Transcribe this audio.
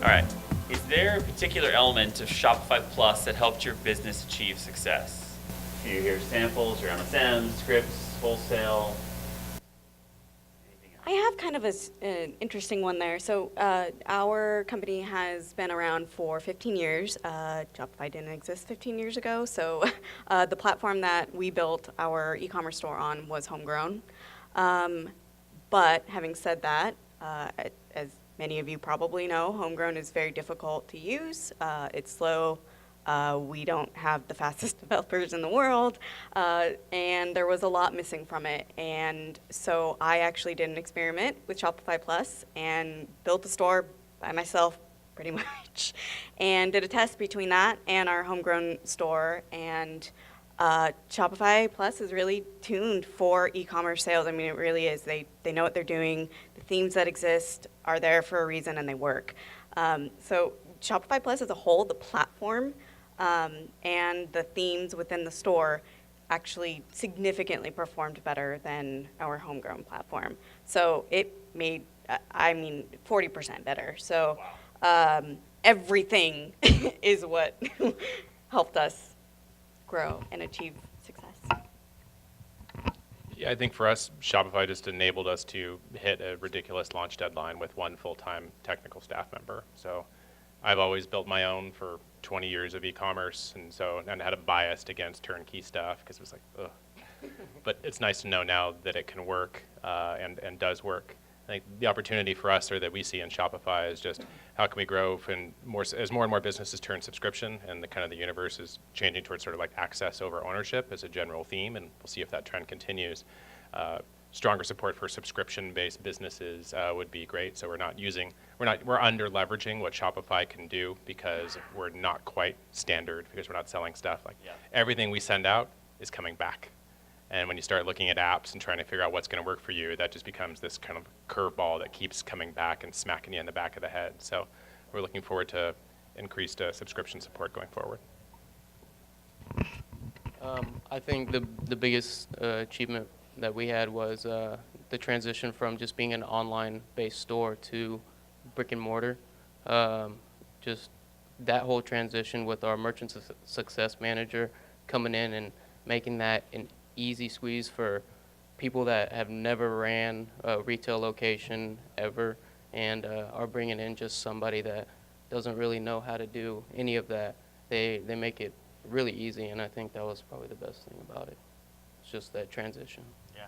All right. Is there a particular element of Shopify Plus that helped your business achieve success? Do you hear samples, your MSMs, scripts, wholesale? Anything else? I have kind of an interesting one there. So our company has been around for 15 years. Shopify didn't exist 15 years ago. So the platform that we built our e-commerce store on was homegrown. But having said that, as many of you probably know, homegrown is very difficult to use. It's slow. We don't have the fastest developers in the world, and there was a lot missing from it. And so I actually did an experiment with Shopify Plus and built a store by myself, pretty much, and did a test between that and our homegrown store. And Shopify Plus is really tuned for e-commerce sales. I mean, it really is. They know what they're doing. The themes that exist are there for a reason, and they work. So Shopify Plus as a whole, the platform, and the themes within the store actually significantly performed better than our homegrown platform. So it made, 40% better. So everything is what helped us grow and achieve success. Yeah, I think for us, Shopify just enabled us to hit a ridiculous launch deadline with one full-time technical staff member. So I've always built my own for 20 years of e-commerce, and had a bias against turnkey stuff because it was like, ugh. But it's nice to know now that it can work and does work. I think the opportunity for us, or that we see in Shopify, is just how can we grow as more and more businesses turn subscription, and the universe is changing towards sort of like access over ownership as a general theme, and we'll see if that trend continues. Stronger support for subscription-based businesses would be great. So we're under leveraging what Shopify can do because we're not quite standard, because we're not selling stuff everything we send out is coming back. And when you start looking at apps and trying to figure out what's going to work for you, that just becomes this kind of curveball that keeps coming back and smacking you in the back of the head. So we're looking forward to increased subscription support going forward. I think the biggest achievement that we had was the transition from just being an online-based store to brick and mortar. Just that whole transition with our merchant success manager coming in and making that an easy squeeze for people that have never ran a retail location ever, and are bringing in just somebody that doesn't really know how to do any of that. They make it really easy, and I think that was probably the best thing about it. It's just that transition. Yeah.